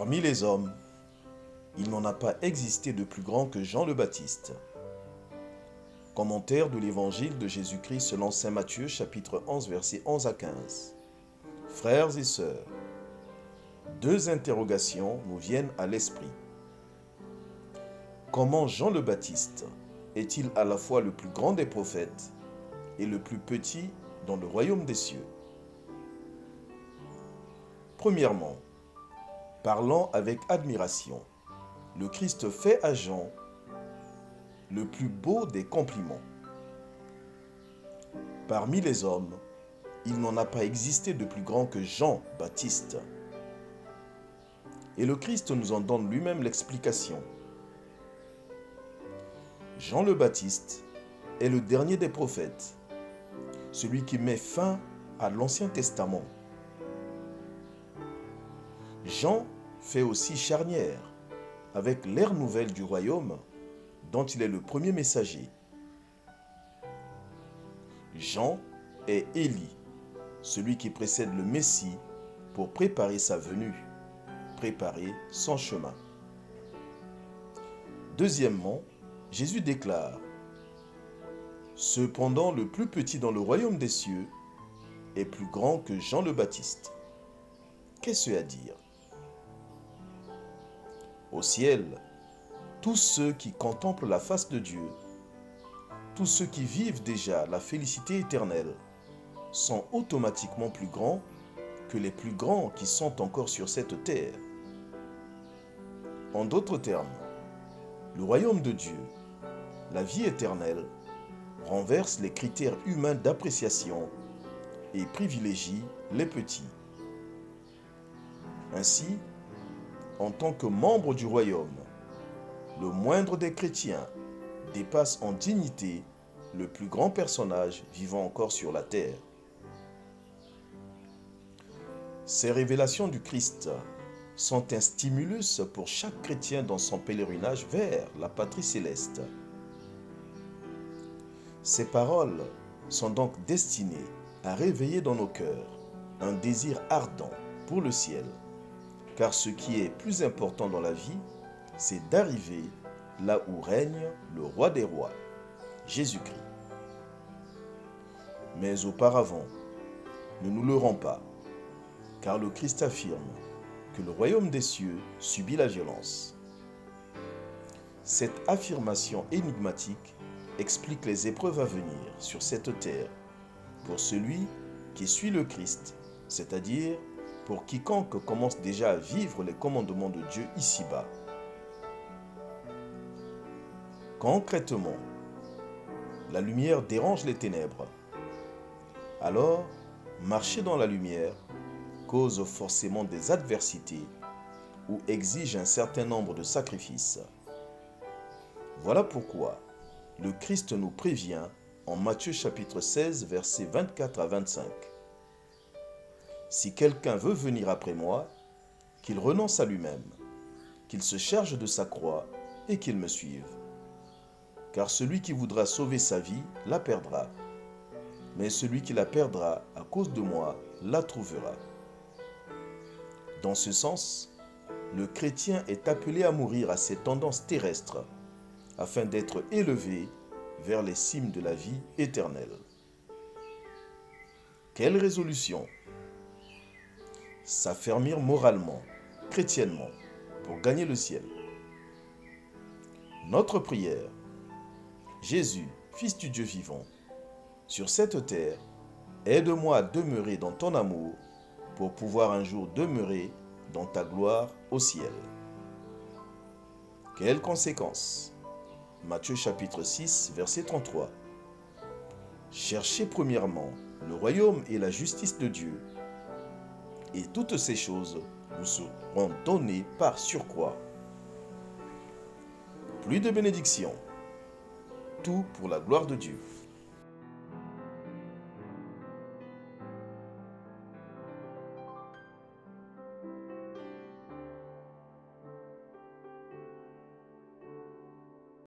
Parmi les hommes, il n'en a pas existé de plus grand que Jean le Baptiste. Commentaire de l'évangile de Jésus-Christ selon saint Matthieu, chapitre 11, versets 11 à 15. Frères et sœurs, deux interrogations nous viennent à l'esprit. Comment Jean le Baptiste est-il à la fois le plus grand des prophètes et le plus petit dans le royaume des cieux? Premièrement, parlant avec admiration, le Christ fait à Jean le plus beau des compliments. Parmi les hommes, il n'en a pas existé de plus grand que Jean-Baptiste. Et le Christ nous en donne lui-même l'explication. Jean le Baptiste est le dernier des prophètes, celui qui met fin à l'Ancien Testament. Jean fait aussi charnière avec l'ère nouvelle du royaume dont il est le premier messager. Jean est Élie, celui qui précède le Messie pour préparer sa venue, préparer son chemin. Deuxièmement, Jésus déclare: Cependant, le plus petit dans le royaume des cieux est plus grand que Jean le Baptiste. Qu'est-ce à dire? Au ciel, tous ceux qui contemplent la face de Dieu, tous ceux qui vivent déjà la félicité éternelle, sont automatiquement plus grands que les plus grands qui sont encore sur cette terre. En d'autres termes, le royaume de Dieu, la vie éternelle, renverse les critères humains d'appréciation et privilégie les petits. Ainsi, en tant que membre du royaume, le moindre des chrétiens dépasse en dignité le plus grand personnage vivant encore sur la terre. Ces révélations du Christ sont un stimulus pour chaque chrétien dans son pèlerinage vers la patrie céleste. Ces paroles sont donc destinées à réveiller dans nos cœurs un désir ardent pour le ciel, car ce qui est plus important dans la vie, c'est d'arriver là où règne le roi des rois, Jésus-Christ. Mais auparavant, ne nous leurrons pas, car le Christ affirme que le royaume des cieux subit la violence. Cette affirmation énigmatique explique les épreuves à venir sur cette terre pour celui qui suit le Christ, c'est-à-dire pour quiconque commence déjà à vivre les commandements de Dieu ici-bas. Concrètement, la lumière dérange les ténèbres. Alors, marcher dans la lumière cause forcément des adversités ou exige un certain nombre de sacrifices. Voilà pourquoi le Christ nous prévient en Matthieu chapitre 16, versets 24 à 25. Si quelqu'un veut venir après moi, qu'il renonce à lui-même, qu'il se charge de sa croix et qu'il me suive. Car celui qui voudra sauver sa vie la perdra, mais celui qui la perdra à cause de moi la trouvera. Dans ce sens, le chrétien est appelé à mourir à ses tendances terrestres afin d'être élevé vers les cimes de la vie éternelle. Quelle résolution! S'affermir moralement, chrétiennement, pour gagner le ciel. Notre prière: Jésus, Fils du Dieu vivant, sur cette terre, aide-moi à demeurer dans ton amour pour pouvoir un jour demeurer dans ta gloire au ciel. Quelles conséquences? Matthieu chapitre 6, verset 33. Cherchez premièrement le royaume et la justice de Dieu, et toutes ces choses vous seront données par surcroît. Plus de bénédictions, tout pour la gloire de Dieu.